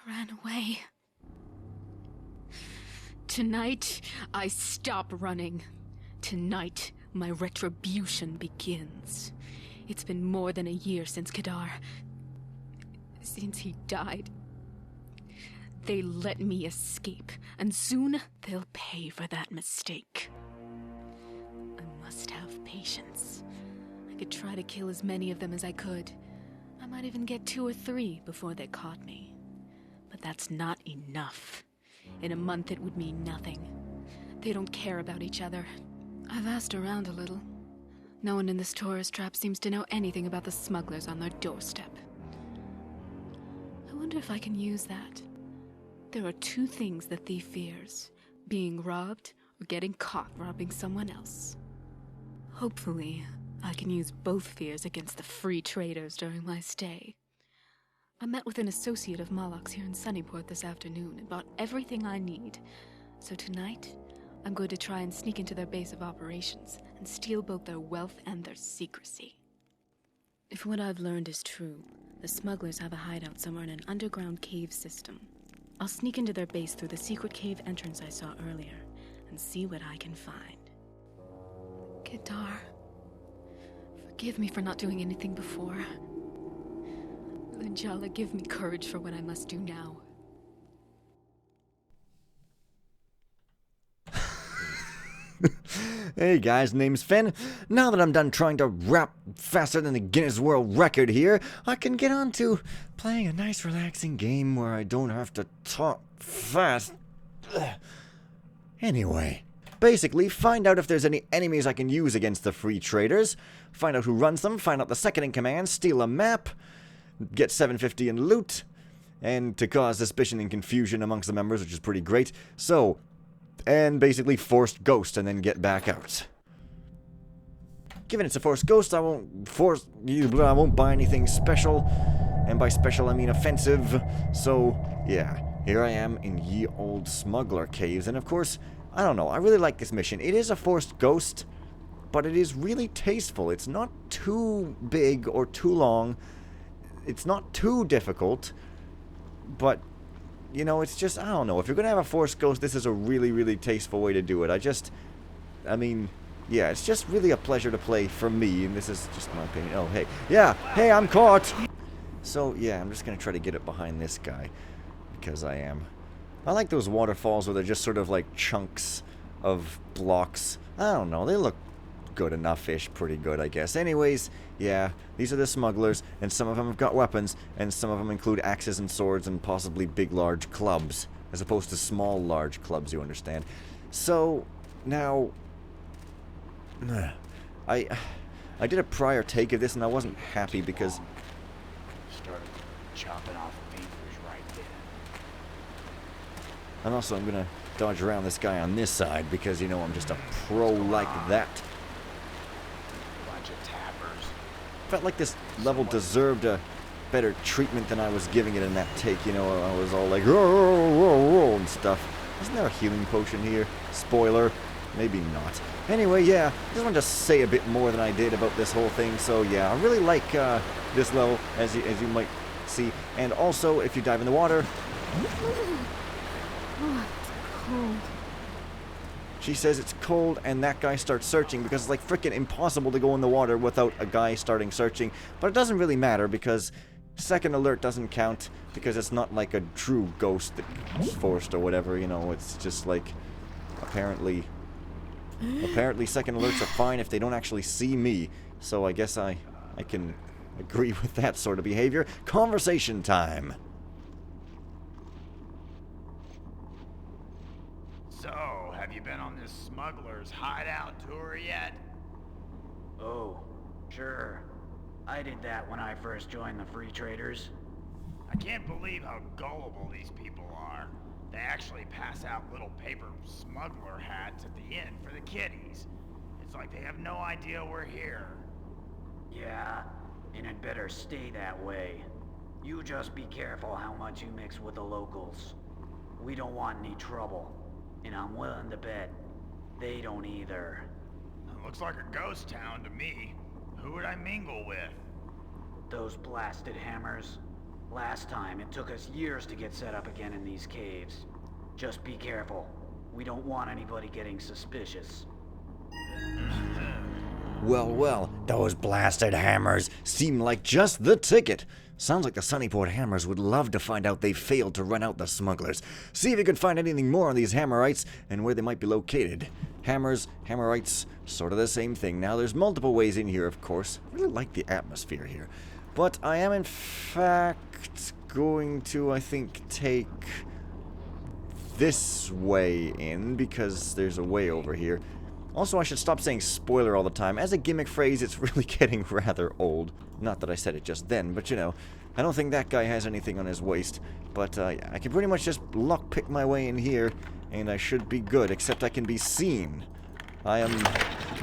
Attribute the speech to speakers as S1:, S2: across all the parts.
S1: I ran away. Tonight, I stop running. Tonight, my retribution begins. It's been more than a year since since he died. They let me escape, and soon they'll pay for that mistake. I must have patience. I could try to kill as many of them as I could. I might even get 2 or 3 before they caught me. But that's not enough. In a month it would mean nothing. They don't care about each other. I've asked around a little. No one in this tourist trap seems to know anything about the smugglers on their doorstep. I wonder if I can use that. There are 2 things the thief fears: being robbed or getting caught robbing someone else. Hopefully, I can use both fears against the free traders during my stay. I met with an associate of Malak's here in Sunnyport this afternoon and bought everything I need. So tonight, I'm going to try and sneak into their base of operations and steal both their wealth and their secrecy. If what I've learned is true, the smugglers have a hideout somewhere in an underground cave system. I'll sneak into their base through the secret cave entrance I saw earlier and see what I can find. Kedar, forgive me for not doing anything before. Linjala, give me courage for what I must do now.
S2: Hey guys, name's Finn. Now that I'm done trying to rap faster than the Guinness World Record here, I can get on to playing a nice relaxing game where I don't have to talk fast. Anyway, basically find out if there's any enemies I can use against the free traders, find out who runs them, find out the second in command, steal a map, get 750 in loot, and to cause suspicion and confusion amongst the members, which is pretty great. So, and basically forced ghost and then get back out. Given it's a forced ghost, I won't buy anything special, and by special I mean offensive. So yeah, here I am in ye old smuggler caves, and of course, I don't know, I really like this mission. It is a forced ghost, but it is really tasteful. It's not too big or too long. It's not too difficult, but you know, it's just, I don't know. If you're going to have a forced ghost, this is a really, really tasteful way to do it. I mean, yeah, it's just really a pleasure to play for me, and this is just my opinion. Oh, hey. Yeah, hey, I'm caught! So, yeah, I'm just going to try to get it behind this guy, because I am. I like those waterfalls where they're just sort of like chunks of blocks. I don't know, they look good enough-ish, pretty good, I guess. Anyways, yeah, these are the smugglers, and some of them have got weapons, and some of them include axes and swords and possibly big, large clubs, as opposed to small, large clubs, you understand. So, now, I did a prior take of this, and I wasn't happy because
S3: Started chopping off fingers right there.
S2: and also I'm gonna dodge around this guy on this side because, you know, I'm just a pro like that.
S3: Bunch of tappers.
S2: Felt like this level deserved a better treatment than I was giving it in that take, you know. I was all like, "Roar," and stuff. Isn't there a healing potion here? Spoiler, maybe not. Anyway, yeah, I just wanted to say a bit more than I did about this whole thing, so yeah, I really like this level, as you might see. And also, if you dive in the water...
S1: Oh, it's cold.
S2: She says it's cold, and that guy starts searching because it's like frickin' impossible to go in the water without a guy starting searching. But it doesn't really matter because second alert doesn't count because it's not like a true ghost that's forced or whatever, you know. It's just like, apparently second alerts are fine if they don't actually see me. So I guess I can agree with that sort of behavior. Conversation time.
S3: So, have you been on this smuggler's hideout tour yet?
S4: Oh, sure.
S3: I did that when I first joined the Free Traders.
S4: I can't believe how gullible these people are. They actually pass out little paper smuggler hats at the inn for the kiddies. It's like they have no idea we're here.
S3: Yeah, and it better stay that way. You just be careful how much you mix with the locals. We don't want any trouble, and I'm willing to bet they don't either.
S4: It looks like a ghost town to me. Who would I mingle with?
S3: Those blasted hammers. Last time, it took us years to get set up again in these caves. Just be careful. We don't want anybody getting suspicious.
S2: Well, those blasted hammers seem like just the ticket. Sounds like the Sunnyport Hammers would love to find out they failed to run out the smugglers. See if you can find anything more on these Hammerites and where they might be located. Hammers, Hammerites, sort of the same thing. Now, there's multiple ways in here, of course. I really like the atmosphere here. But I am, in fact, going to, I think, take this way in, because there's a way over here. Also, I should stop saying spoiler all the time. As a gimmick phrase, it's really getting rather old. Not that I said it just then, but you know, I don't think that guy has anything on his waist. But I can pretty much just lockpick my way in here, and I should be good, except I can be seen. I am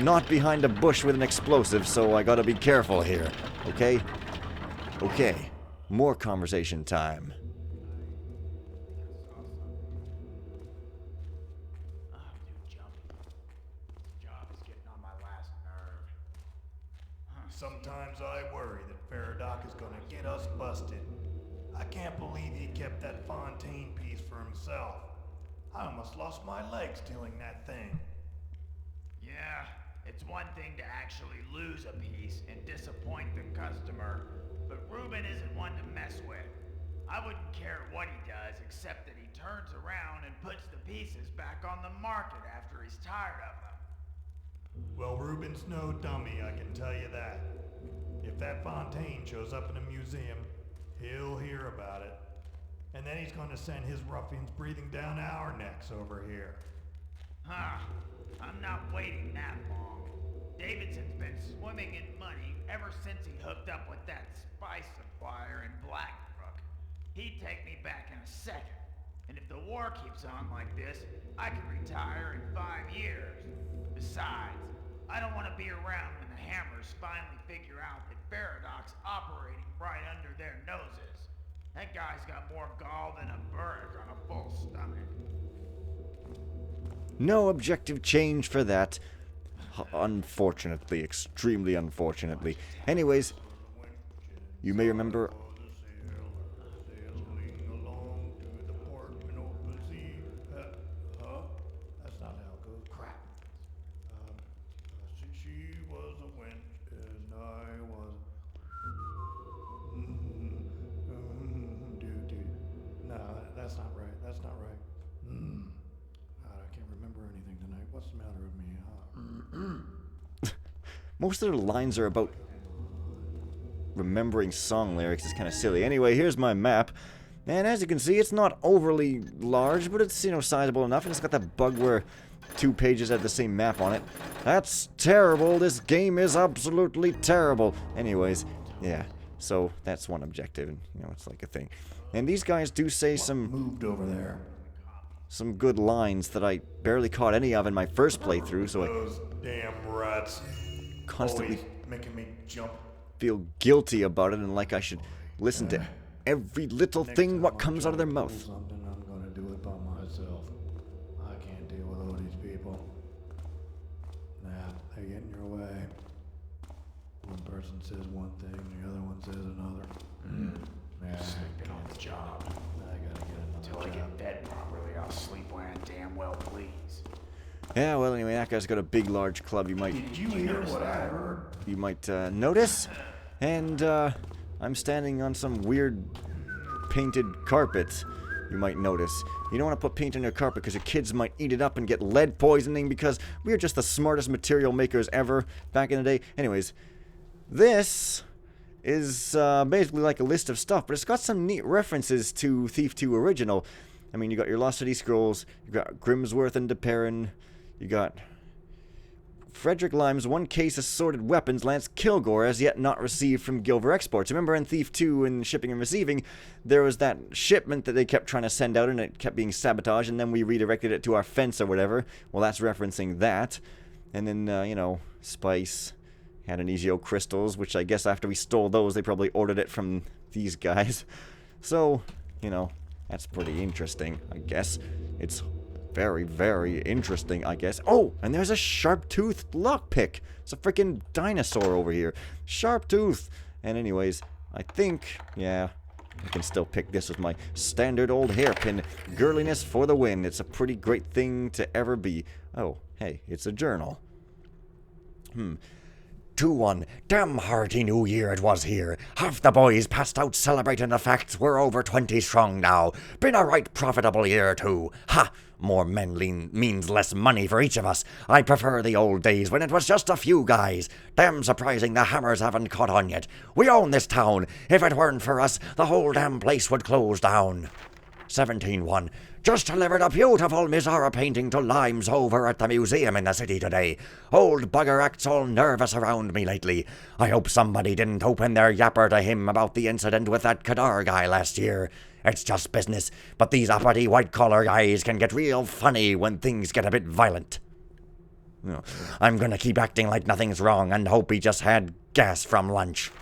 S2: not behind a bush with an explosive, so I gotta be careful here, okay? Okay, more conversation time.
S5: Sometimes I worry that Faradoc is gonna get us busted. I can't believe he kept that Fontaine piece for himself. I almost lost my leg stealing that thing.
S4: Yeah, it's one thing to actually lose a piece and disappoint the customer, but Reuben isn't one to mess with. I wouldn't care what he does, except that he turns around and puts the pieces back on the market after he's tired of them.
S5: Well, Reuben's no dummy, I can tell you that. If that Fontaine shows up in a museum, he'll hear about it. And then he's gonna send his ruffians breathing down our necks over here.
S4: Huh. I'm not waiting that long. Davidson's been swimming in money ever since he hooked up with that spice supplier in Blackbrook. He'd take me back in a second. And if the war keeps on like this, I can retire in 5 years. Besides, I don't want to be around when the Hammers finally figure out that Faradoc's operating right under their noses. That guy's got more gall than a bird on a full stomach.
S2: No objective change for that. Unfortunately, extremely unfortunately. Anyways, you may remember...
S5: That's not how it goes. Crap. She was a wench and I was... Dude. No, that's not right. That's not right. I can't remember anything tonight. What's the matter with me?
S2: Most of the lines are about remembering song lyrics. It's kind of silly. Anyway, here's my map. And as you can see, it's not overly large, but it's, you know, sizable enough. And it's got that bug where 2 pages have the same map on it. That's terrible. This game is absolutely terrible. Anyways, yeah. So that's one objective. And, you know, it's like a thing. And these guys do say some...
S5: Moved over there.
S2: Some good lines that I barely caught any of in my first playthrough, so I
S5: Those damn rats.
S2: constantly
S5: Always making me jump.
S2: feel guilty about it and like I should listen to every little thing what comes out of their mouth.
S5: Something, I'm gonna do it by myself. I can't deal with all these people. Nah, they get in your way. One person says one thing, the other one says another. Yeah,
S3: Sleeping on the job.
S5: I gotta get
S3: Until I
S5: another job.
S3: get fed properly, I'll sleep when I damn well please.
S2: Yeah, well, anyway, that guy's got a big, large club. You might
S5: Did you hear what I heard?
S2: notice. And I'm standing on some weird painted carpet. You might notice. You don't want to put paint on your carpet because your kids might eat it up and get lead poisoning because we are just the smartest material makers ever back in the day. Anyways, this is basically like a list of stuff, but it's got some neat references to Thief 2 Original. I mean, you got your Lost City Scrolls, you got Grimsworth and De Perrin, you got Frederick Lime's 1 case assorted weapons Lance Kilgore as yet not received from Gilver Exports. Remember in Thief 2 in Shipping and Receiving, there was that shipment that they kept trying to send out and it kept being sabotaged, and then we redirected it to our fence or whatever. Well, that's referencing that. And then, you know, Spice had Anesio crystals, which I guess after we stole those, they probably ordered it from these guys. So, you know, that's pretty interesting, I guess. It's very, very interesting, I guess. Oh, and there's a sharp-toothed lockpick. It's a freaking dinosaur over here. Sharp-tooth. And anyways, I think, yeah, I can still pick this with my standard old hairpin. Girliness for the win. It's a pretty great thing to ever be. Oh, hey, it's a journal.
S6: 2-1. Damn hearty new year it was here. Half the boys passed out celebrating the facts we're over 20 strong now. Been a right profitable year too. Ha! More men means less money for each of us. I prefer the old days when it was just a few guys. Damn surprising the hammers haven't caught on yet. We own this town. If it weren't for us, the whole damn place would close down. 17-1. Just delivered a beautiful Mizara painting to Limes over at the museum in the city today. Old bugger acts all nervous around me lately. I hope somebody didn't open their yapper to him about the incident with that Kadar guy last year. It's just business, but these uppity white-collar guys can get real funny when things get a bit violent. I'm gonna keep acting like nothing's wrong and hope he just had gas from lunch.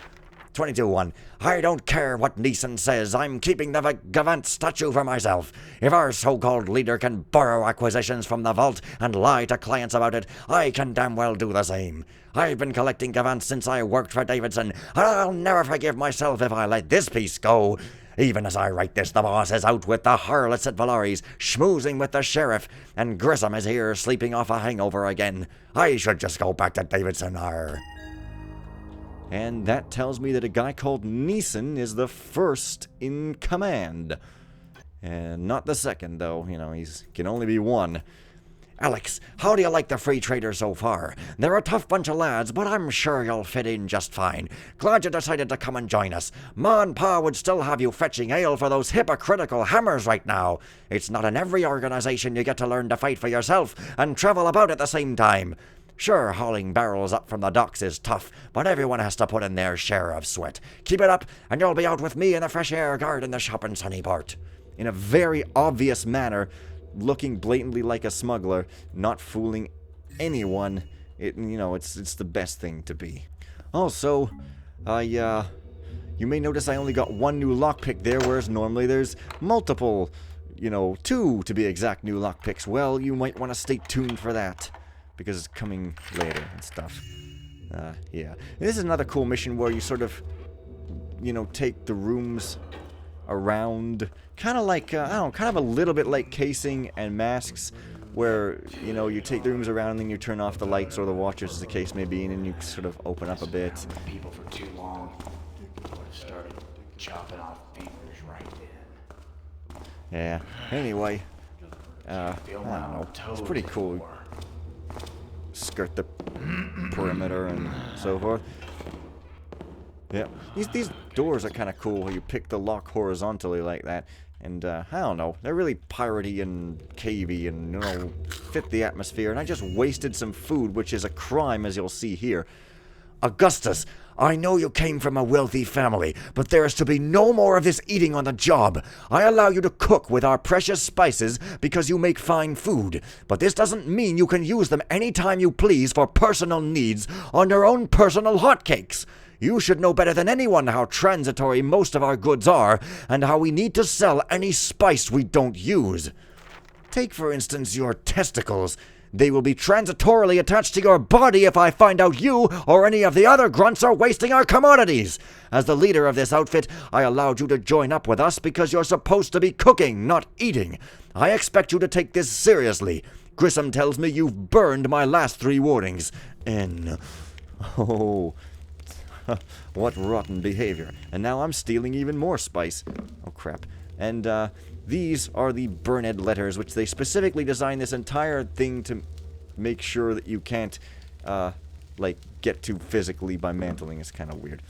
S6: 22-1. I don't care what Neeson says. I'm keeping the Gavant statue for myself. If our so-called leader can borrow acquisitions from the vault and lie to clients about it, I can damn well do the same. I've been collecting Gavant since I worked for Davidson, and I'll never forgive myself if I let this piece go. Even as I write this, the boss is out with the harlots at Valari's, schmoozing with the sheriff, and Grissom is here sleeping off a hangover again. I should just go back to Davidson,
S2: And that tells me that a guy called Neeson is the first in command. And not the second, though. You know, he's can only be one.
S6: Alex, how do you like the free traders so far? They're a tough bunch of lads, but I'm sure you'll fit in just fine. Glad you decided to come and join us. Ma and Pa would still have you fetching ale for those hypocritical hammers right now. It's not in every organization you get to learn to fight for yourself and travel about at the same time. Sure, hauling barrels up from the docks is tough, but everyone has to put in their share of sweat. Keep it up, and you'll be out with me in the fresh air guarding the shop in Sunnyport.
S2: In a very obvious manner, looking blatantly like a smuggler, not fooling anyone. It's the best thing to be. Also, you may notice I only got 1 new lockpick there, whereas normally there's multiple, 2 to be exact new lockpicks. Well, you might want to stay tuned for that, because it's coming later and stuff. Yeah. And this is another cool mission where you sort of, take the rooms around, kind of like, kind of a little bit like casing and masks, where, you take the rooms around and then you turn off the lights or the watchers, as the case may be, and then you sort of open up a bit.
S3: People for too long. Would have started chopping off fingers right then.
S2: Yeah. Anyway, I don't know. It's pretty cool. Skirt the perimeter and so forth. Yeah, these doors are kind of cool where you pick the lock horizontally like that, and I don't know, they're really piratey and cavey and fit the atmosphere. And I just wasted some food, which is a crime, as you'll see here.
S6: Augustus, I know you came from a wealthy family, but there is to be no more of this eating on the job. I allow you to cook with our precious spices because you make fine food, but this doesn't mean you can use them any time you please for personal needs on your own personal hotcakes. You should know better than anyone how transitory most of our goods are, and how we need to sell any spice we don't use. Take, for instance, your testicles. They will be transitorily attached to your body if I find out you or any of the other grunts are wasting our commodities. As the leader of this outfit, I allowed you to join up with us because you're supposed to be cooking, not eating. I expect you to take this seriously. Grissom tells me you've burned my last 3 warnings.
S2: Oh, what rotten behavior. And now I'm stealing even more spice. Oh, crap. And, these are the Burned letters, which they specifically designed this entire thing to make sure that you can't, get to physically by mantling. It's kind of weird.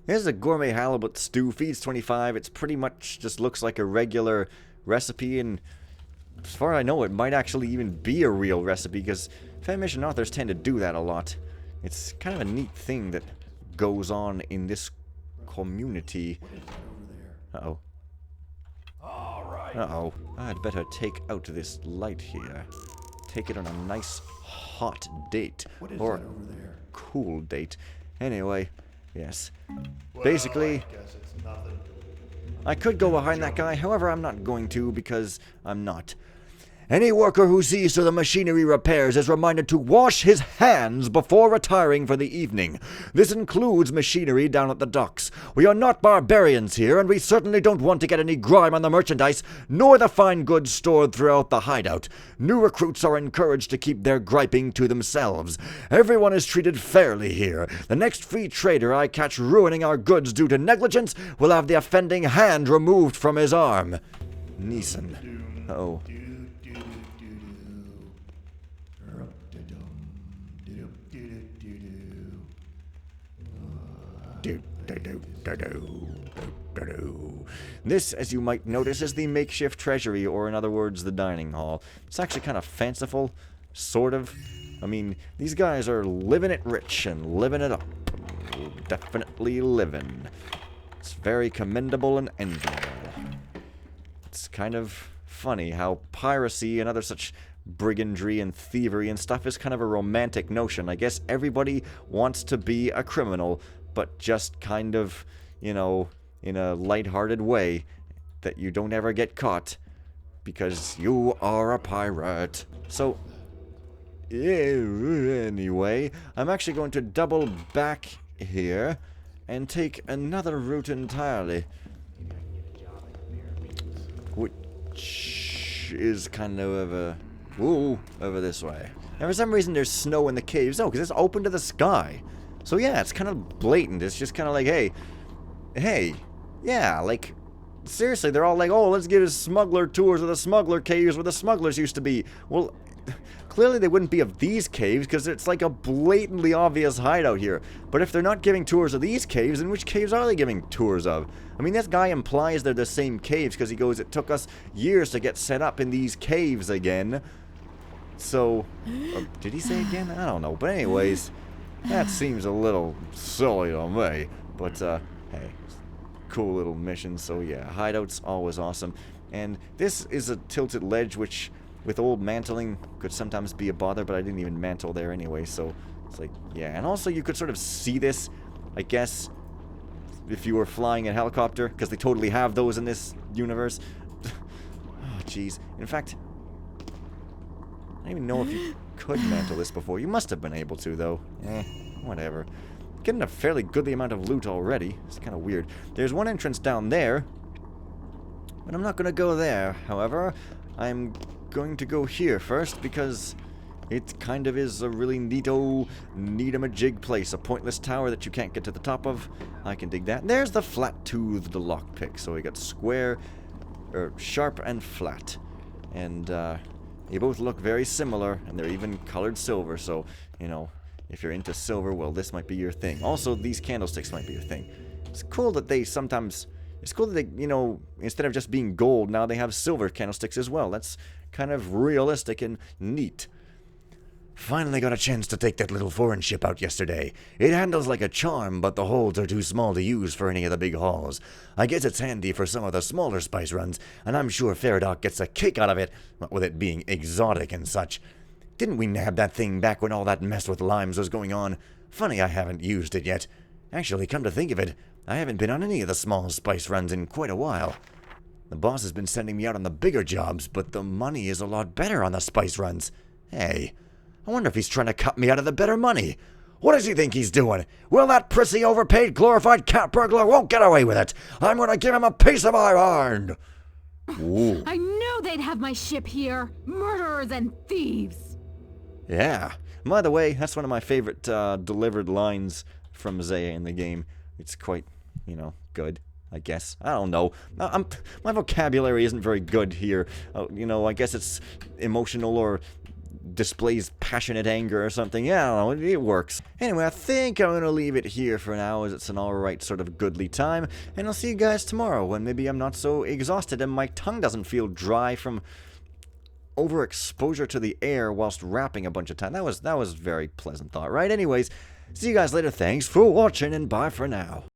S2: Here's a gourmet halibut stew. Feeds 25. It's pretty much just looks like a regular recipe, and as far as I know, it might actually even be a real recipe, because fanfiction authors tend to do that a lot. It's kind of a neat thing that goes on in this community. Uh-oh. Uh-oh. I'd better take out this light here. Take it on a nice hot date. Or cool date. Anyway, yes. Basically,
S5: I guess it's nothing.
S2: I could go behind that guy, however I'm not going to because I'm not. Any worker who sees to the machinery repairs is reminded to wash his hands before retiring for the evening. This includes machinery down at the docks. We are not barbarians here, and we certainly don't want to get any grime on the merchandise, nor the fine goods stored throughout the hideout. New recruits are encouraged to keep their griping to themselves. Everyone is treated fairly here. The next free trader I catch ruining our goods due to negligence will have the offending hand removed from his arm. Neeson. Uh-oh. This, as you might notice, is the makeshift treasury, or in other words, the dining hall. It's actually kind of fanciful, sort of. I mean, these guys are living it rich and living it up. Definitely living. It's very commendable and enviable. It's kind of funny how piracy and other such brigandry and thievery and stuff is kind of a romantic notion. I guess everybody wants to be a criminal, but just kind of, you know, in a lighthearted way that you don't ever get caught because you are a pirate. So, anyway, I'm actually going to double back here and take another route entirely, which is kind of over this way. And for some reason there's snow in the caves. No, because it's open to the sky. So yeah, it's kind of blatant. It's just kind of like, hey, yeah, like, seriously, they're all like, oh, let's give us smuggler tours of the smuggler caves where the smugglers used to be. Well, clearly they wouldn't be of these caves, because it's like a blatantly obvious hideout here. But if they're not giving tours of these caves, then which caves are they giving tours of? I mean, this guy implies they're the same caves, because he goes, it took us years to get set up in these caves again. So, did he say again? I don't know. But anyways, that seems a little silly to me. But, hey, cool little mission. So yeah, hideout's always awesome. And this is a tilted ledge, which with old mantling could sometimes be a bother, but I didn't even mantle there anyway, so it's like, yeah. And also you could sort of see this, I guess, if you were flying a helicopter, because they totally have those in this universe. Oh, jeez. In fact, I don't even know if you could mantle this before. You must have been able to, though. Whatever. Getting a fairly goodly amount of loot already. It's kind of weird. There's one entrance down there, but I'm not going to go there. However, I'm going to go here first, because it kind of is a really neato-neatamajig place. A pointless tower that you can't get to the top of. I can dig that. And there's the flat-toothed lockpick. So we got square, or sharp and flat. And, they both look very similar, and they're even colored silver, so, you know, if you're into silver, well, this might be your thing. Also, these candlesticks might be your thing. It's cool that they sometimes... It's cool that they, you know, instead of just being gold, now they have silver candlesticks as well. That's kind of realistic and neat.
S6: Finally got a chance to take that little foreign ship out yesterday. It handles like a charm, but the holds are too small to use for any of the big hauls. I guess it's handy for some of the smaller spice runs, and I'm sure Faradoc gets a kick out of it, with it being exotic and such. Didn't we nab that thing back when all that mess with limes was going on? Funny I haven't used it yet. Actually, come to think of it, I haven't been on any of the small spice runs in quite a while. The boss has been sending me out on the bigger jobs, but the money is a lot better on the spice runs. Hey, I wonder if he's trying to cut me out of the better money. What does he think he's doing? Well, that prissy overpaid glorified cat burglar won't get away with it. I'm going to give him a piece of my iron.
S2: Ooh.
S1: I knew they'd have my ship here. Murderers and thieves.
S2: Yeah. By the way, that's one of my favorite delivered lines from Zaya in the game. It's quite, you know, good, I guess. I don't know. My vocabulary isn't very good here. You know, I guess it's emotional or displays passionate anger or something. Yeah, I don't know. It works. Anyway, I think I'm going to leave it here for now, as it's an alright sort of goodly time. And I'll see you guys tomorrow when maybe I'm not so exhausted and my tongue doesn't feel dry from overexposure to the air whilst rapping a bunch of time. That was very pleasant thought, right? Anyways, see you guys later. Thanks for watching, and bye for now.